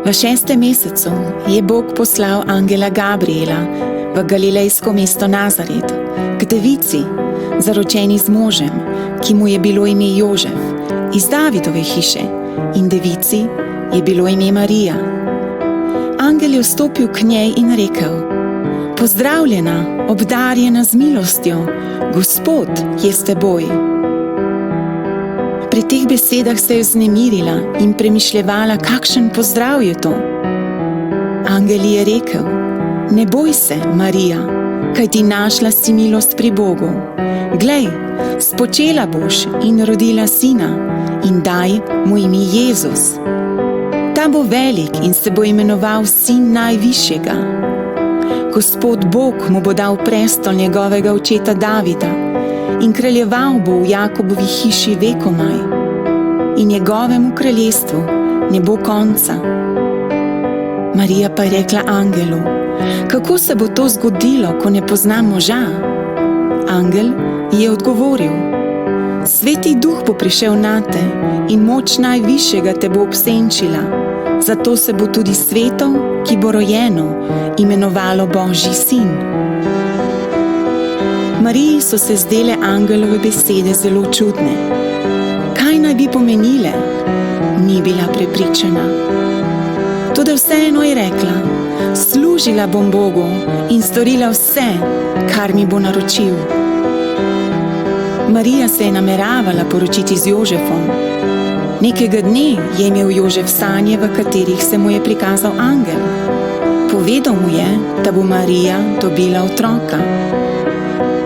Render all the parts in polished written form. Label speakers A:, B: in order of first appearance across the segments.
A: V 6. mesecu je Bog poslal angela Gabriela v galilejsko mesto Nazaret k devici, zaročeni z možem, ki mu je bilo ime Jožef, iz Davidove hiše, in devici je bilo ime Marija. Angel je vstopil k njej in rekel: Pozdravljena, obdarjena z milostjo, Gospod je s teboj. Pri teh besedah se je vznemirila in premišljevala, kakšen pozdrav je to. Angel ji je rekel: Ne boj se, Marija, kajti našla si milost pri Bogu. Glej, spočela boš in rodila sina in daj mu ime Jezus. Ta bo velik in se bo imenoval Sin Najvišjega. Gospod Bog mu bo dal prestol njegovega očeta Davida in kraljeval bo v Jakobovi hiši vekomaj in njegovemu kraljestvu ne bo konca. Marija pa je rekla angelu: Kako se bo to zgodilo, ko ne poznam moža? Angel je odgovoril: Sveti Duh bo prišel nate in moč Najvišjega te bo obsenčila, zato se bo tudi sveto, ki bo rojeno, imenovalo Božji sin. Mariji so se zdele angelove besede zelo čudne. Kaj naj bi pomenile? Ni bila prepričana. Toda vseeno je rekla: Služila bom Bogu in storila vse, kar mi bo naročil. Marija se je nameravala poročiti z Jožefom. Nekega dne je imel Jožef sanje, v katerih se mu je prikazal angel. Povedal mu je, da bo Marija dobila otroka.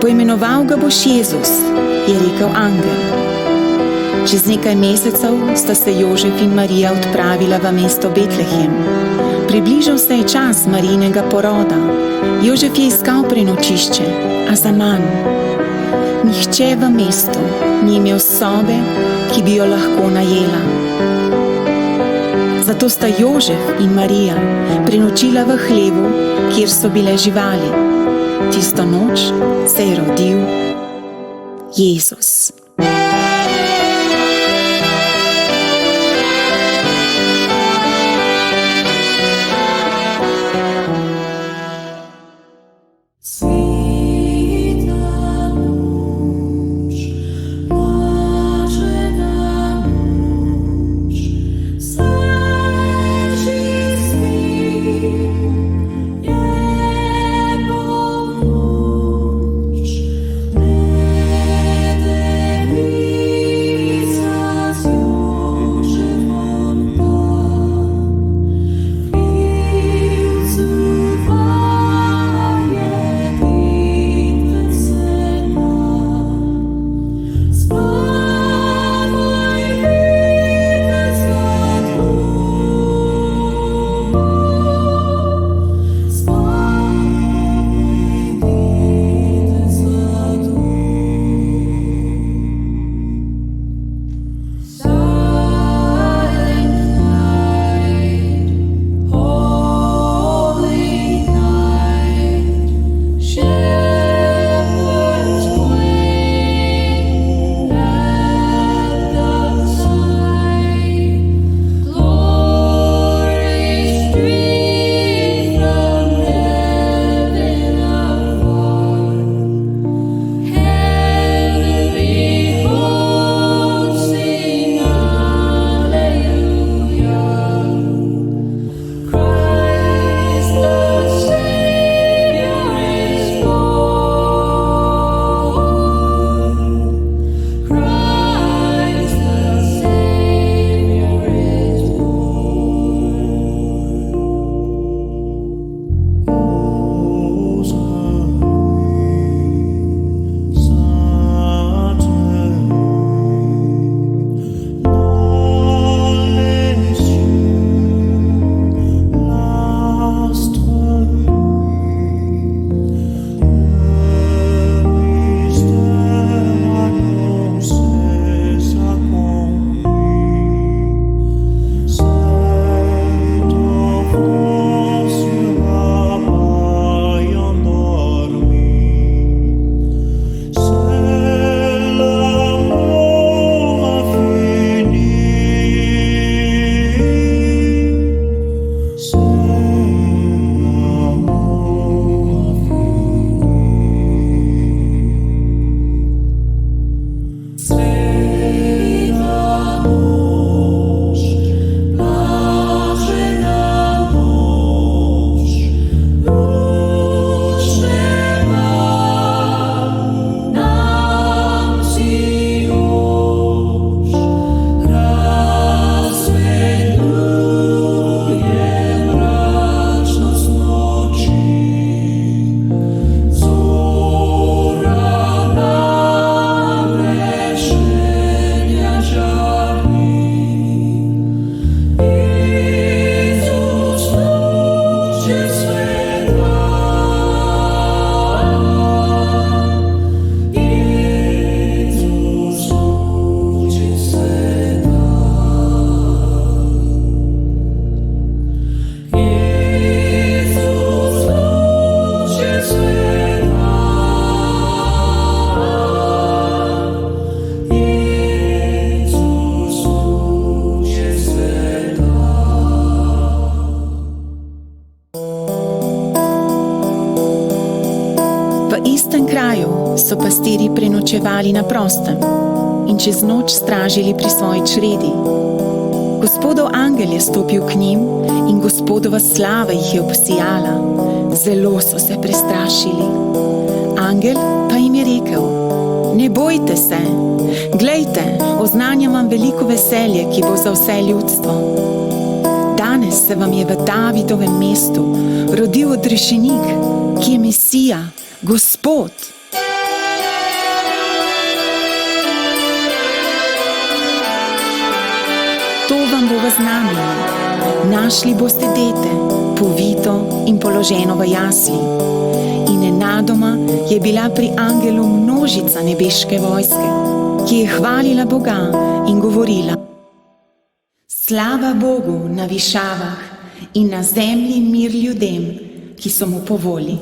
A: Poimenoval ga boš Jezus, je rekel angel. Čez nekaj mesecev sta se Jožef in Marija odpravila v mesto Betlehem. Približal se je čas Marijinega poroda. Jožef je iskal prenočišče, a zaman. Nihče v mestu ni imel sobe, ki bi jo lahko najela. Zato sta Jožef in Marija prenočila v hlevu, kjer so bile živali. Tisto noč se je rodil Jezus. kraju so pastiri prenočevali na prostem in čez noč stražili pri svoji čredi. Gospodov angel je stopil k njim in Gospodova slava jih je obsijala. Zelo so se prestrašili. Angel pa jim je rekel: ne bojte se, glejte, oznanjam vam veliko veselje, ki bo za vse ljudstvo. Danes se vam je v Davidovem mestu rodil odrešenik, ki je Mesija, Gospod. To vam bo v znamenju. Našli boste dete, povito in položeno v jasli. In nenadoma je bila pri angelu množica nebeške vojske, ki je hvalila Boga in govorila: slava Bogu na višavah in na zemlji mir ljudem, ki so mu po volji.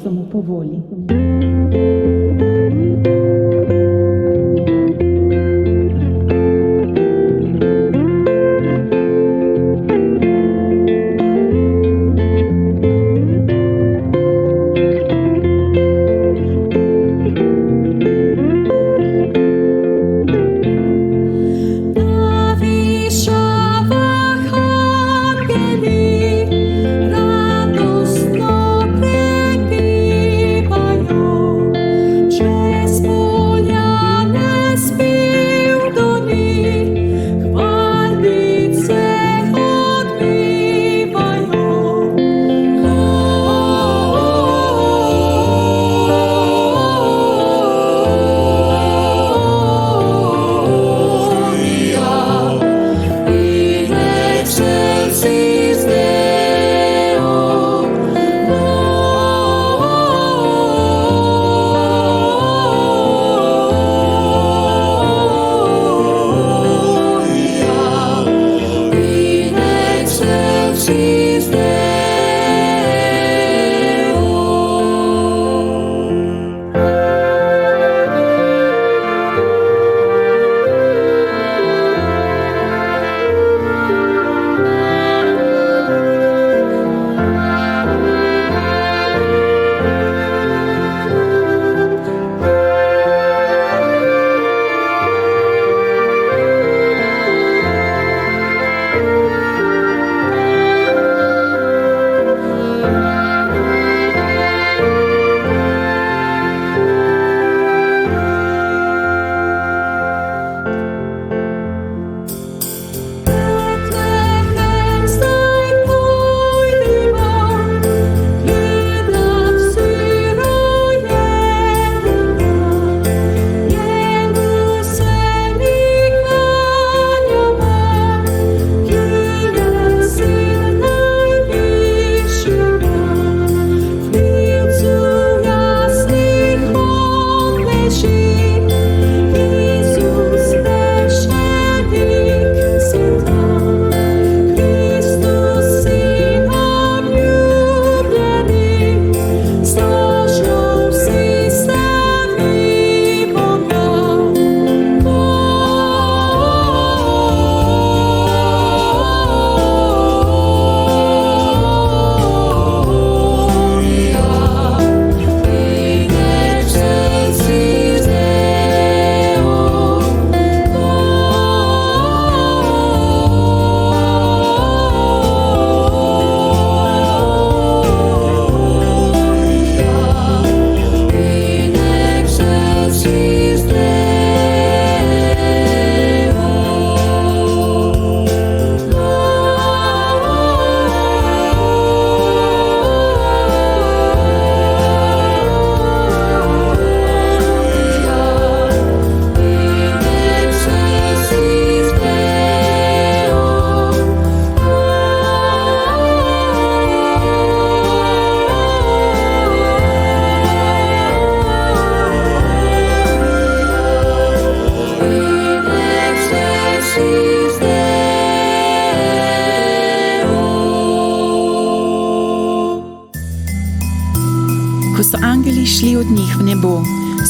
A: Ko so angeli šli od njih v nebo,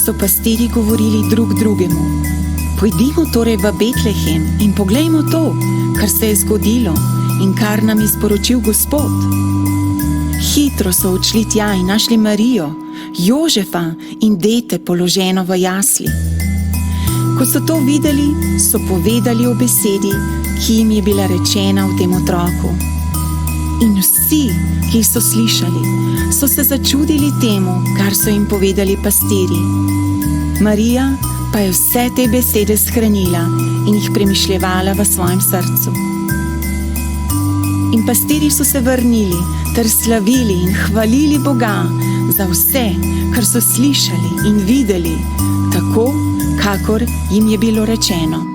A: so pastiri govorili drug drugemu: pojdimo torej v Betlehem in poglejmo to, kar se je zgodilo in kar nam je sporočil Gospod. Hitro so odšli tja in našli Marijo, Jožefa in dete položeno v jasli. Ko so to videli, so povedali o besedi, ki jim je bila rečena v tem otroku. In vsi, ki so slišali, so se začudili temu, kar so jim povedali pastirji. Marija pa je vse te besede shranila in jih premišljevala v svojem srcu. In pastirji so se vrnili ter slavili in hvalili Boga za vse, kar so slišali in videli, tako, kakor jim je bilo rečeno.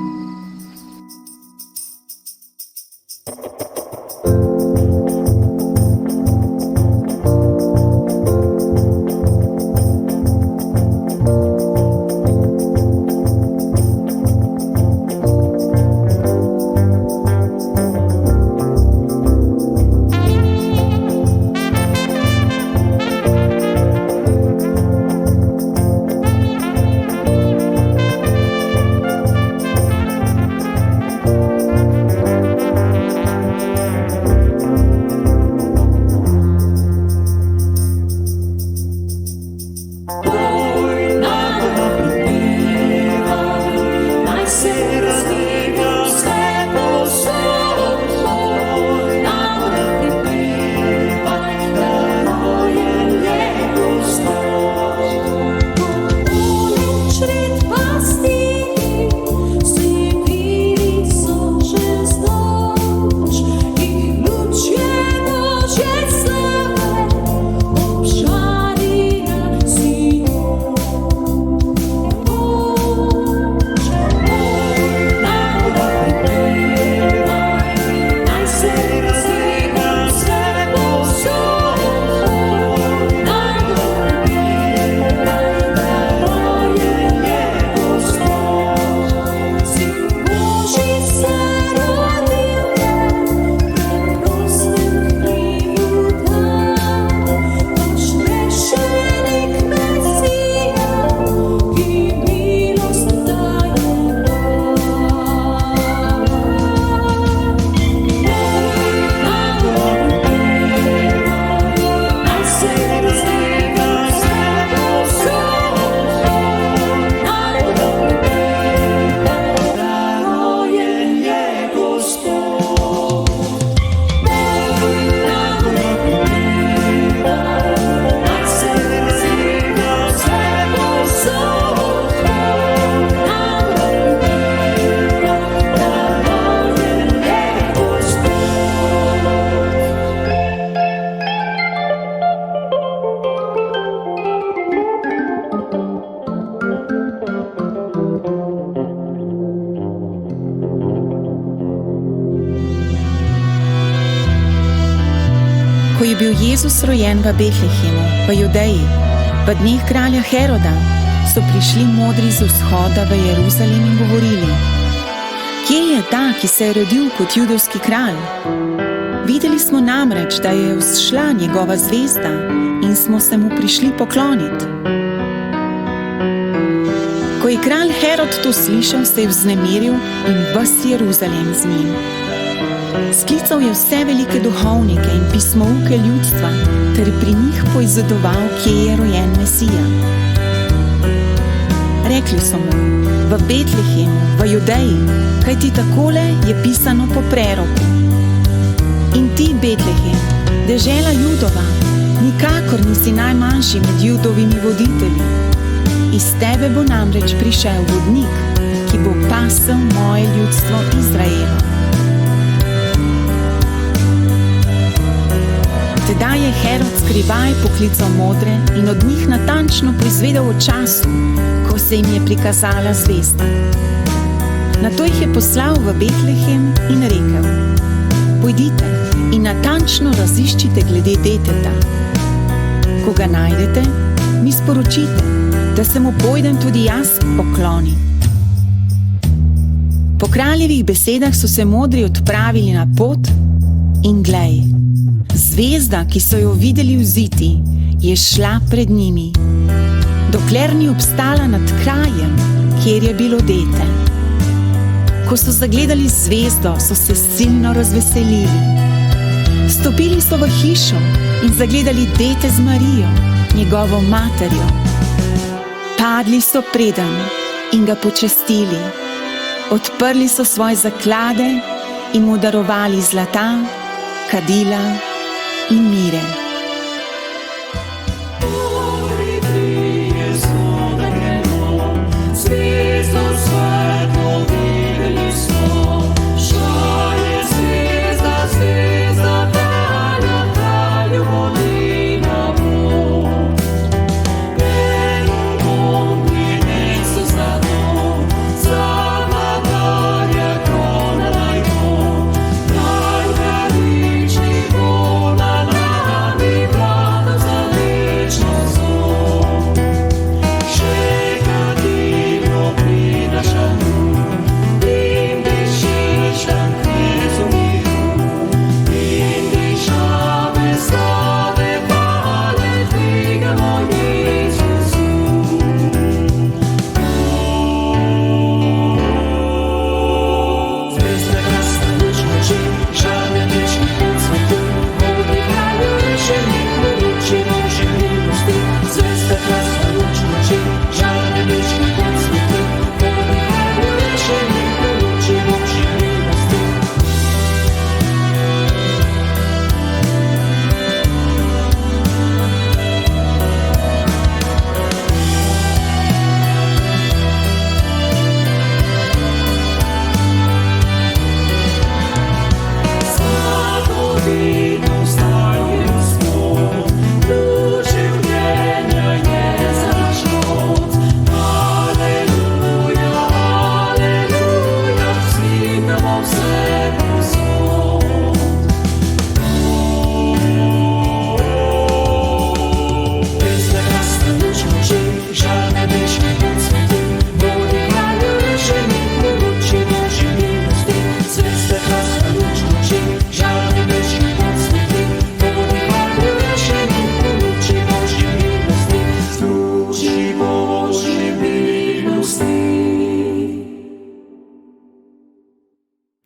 A: Ko je bil Jezus rojen v Betlehemu, v Judeji, v dneh kralja Heroda, so prišli modri z vzhoda v Jeruzalem in govorili: Kje je ta, ki se je rodil kot judovski kralj? Videli smo namreč, da je vzšla njegova zvezda in smo se mu prišli pokloniti. Ko je kralj Herod to slišal, se je vznemiril in ves Jeruzalem z njim. Sklical je vse velike duhovnike in pismouke ljudstva ter pri njih poizvedoval, kje je rojen Mesija. Rekli so mu: v Betlehemu, v Judeji, kajti takole je pisano po preroku. In ti, Betlehem, dežela Judova, nikakor nisi najmanjši med Judovimi voditelji. Iz tebe bo namreč prišel vodnik, ki bo pasel moje ljudstvo Izraela. Tedaj je Herod skrivaj poklical modre in od njih natančno poizvedel o času, ko se jim je prikazala zvezda. Nato jih je poslal v Betlehem in rekel: Pojdite in natančno raziščite glede deteta. Ko ga najdete, mi sporočite, da se mu pojdem tudi jaz pokloniti. Po kraljevih besedah so se modri odpravili na pot in glej, zvezda, ki so jo videli vziti, je šla pred njimi, dokler ni obstala nad krajem, kjer je bilo dete. Ko so zagledali zvezdo, so se silno razveselili. Stopili so v hišo in zagledali dete z Marijo, njegovo materjo. Padli so predan in ga počastili, odprli so svoje zaklade in mu darovali zlata, kadila in mire.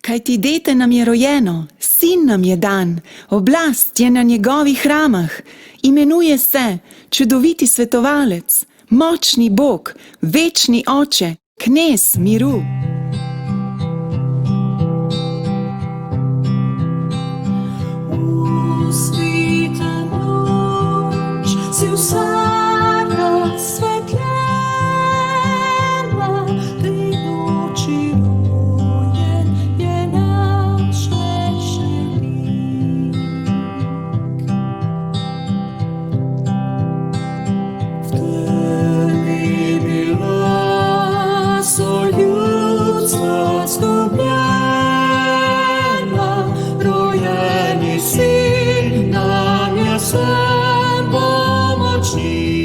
A: Kajti dete nam je rojeno, sin nam je dan, oblast je na njegovih ramah, imenuje se čudoviti svetovalec, močni Bog, večni Oče, knez miru.
B: Svita noč si vsa razsvetljena, tej noči rojen je naš rešenik. V temi bila so ljudstva zgubljena, rojeni sin nam je vsem pomočnik.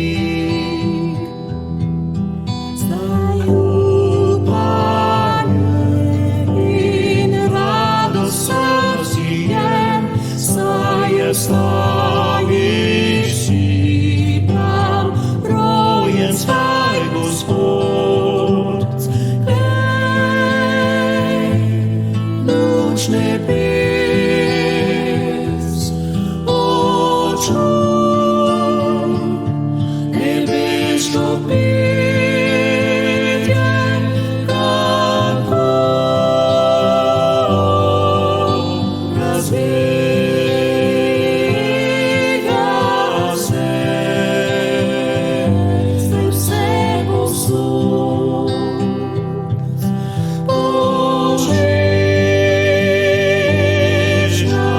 B: Zdaj upanje in radost srci je, saj je slaviš si nam, rojen zdaj Gospod. Glej, luč nebes, nebeško petje, kako razvija se, zdaj vse povsod. Božična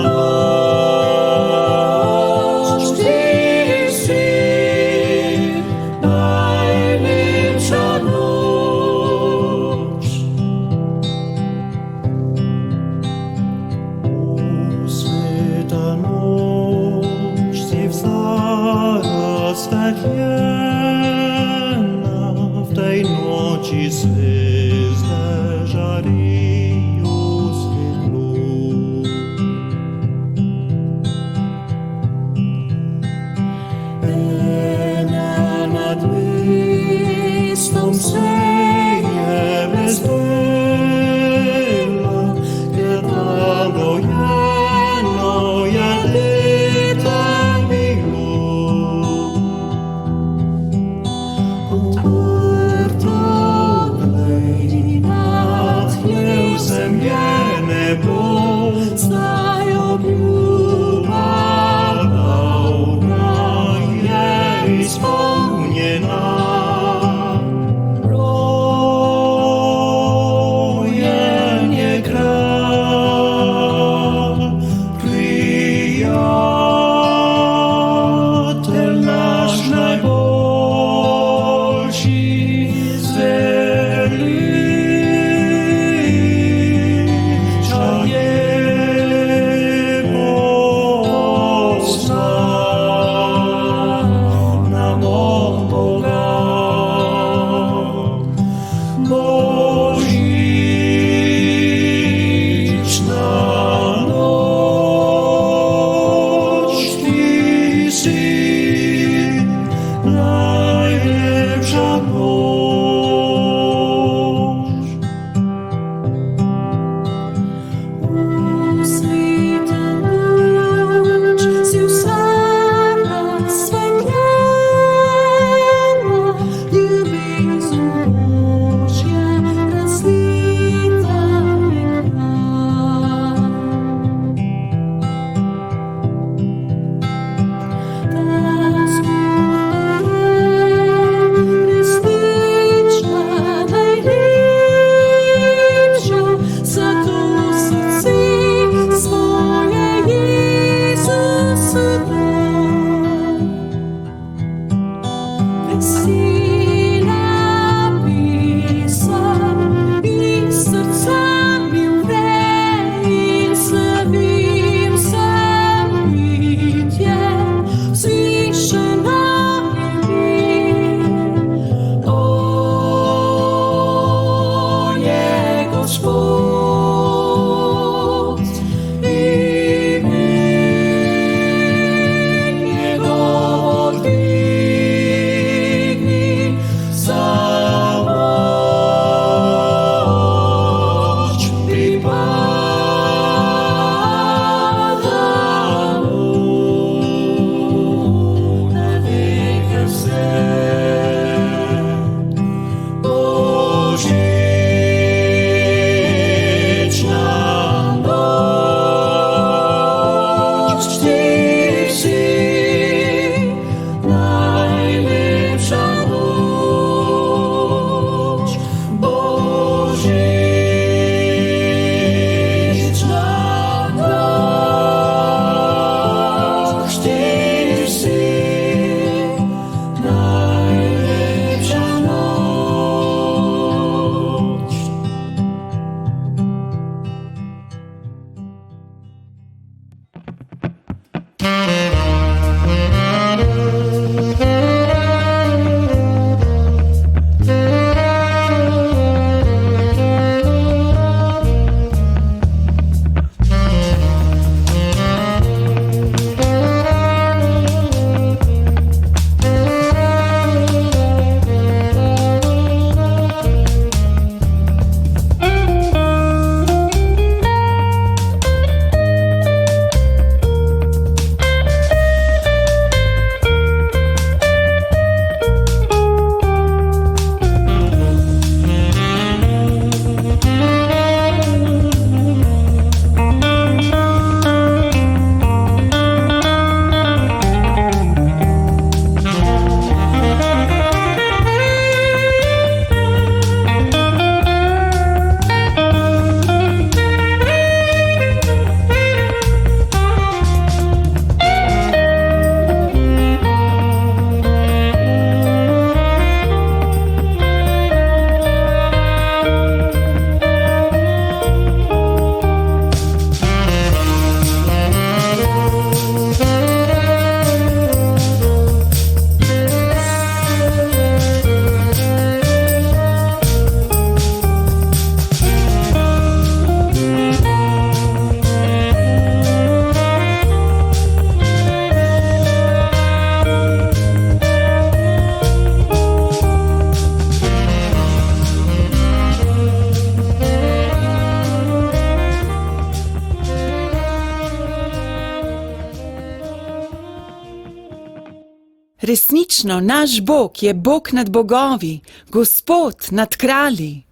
B: noč, ti si najlepša noč. Sveta noč si vsa razsvetljena, v tej noči zvezde žarijo svetlo. Ena nad mestom seje vezdela, ker tam rojeno je dete bilo. najlepša noč.
C: Sveta noč si vsa razsvetljena, ljubezen Božja razlita je kraj. Ta zgodba je resnična, najlepša, zato srce svoje Jezusu dam. Vesela pesem iz srca mi vre in slavim sem bitje, vzvišeno ime. O, je Gospod, ime njegovo dvigni, za moč pripada mu, na veke vse. Božična noč, ti si najlepša noč. Božična noč, ti si najlepša noč.
A: Resnično, naš Bog je Bog nad bogovi, Gospod nad kralji.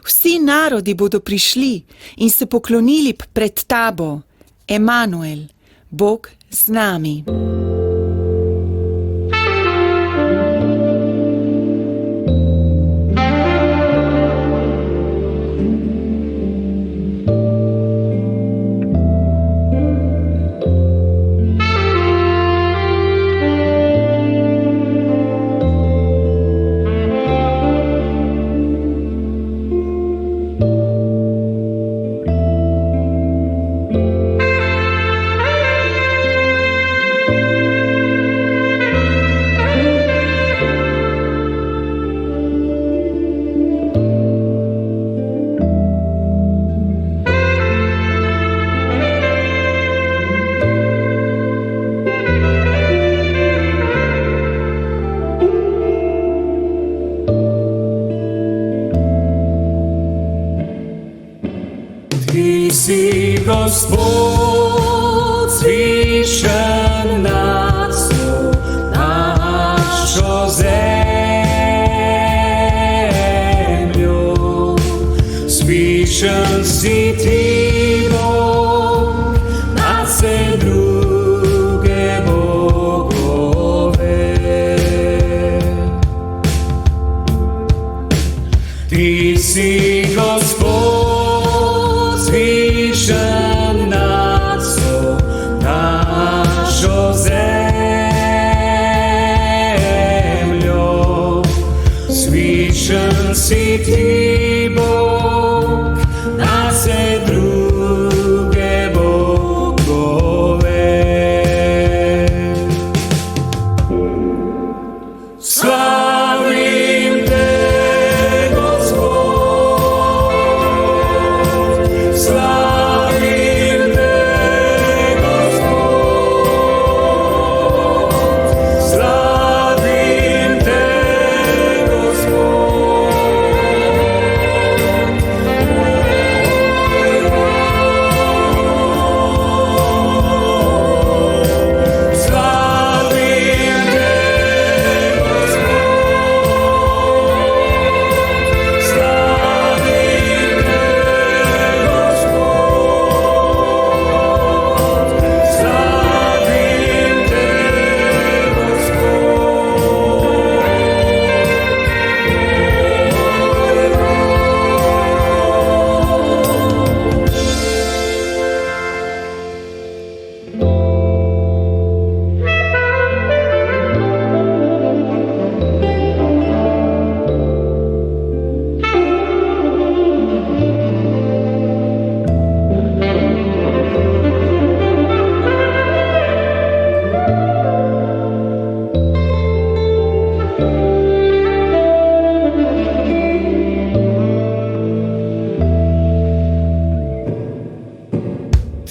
A: Vsi narodi bodo prišli in se poklonili pred tabo, Emanuel, Bog z nami.
D: Gospod zvišen nad vso našo zemljo. Zvišen si ti, Bog, nad vse druge bogove. Ti si Gospod zvišen nad vso našo zemljo. Zvišen si ti, Bog, nad vse druge bogove. Slavim te, Gospod, slavim te, Gospod, slavim te,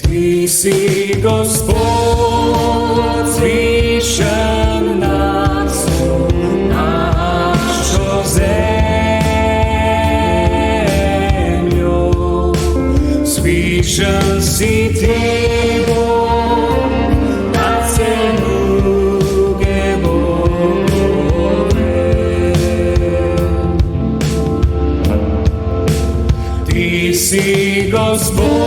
D: Ti si Gospod zvišen nad vso našo zemljo. Zvišen si ti, Bog, nad vse druge bogove. Ti si Gospod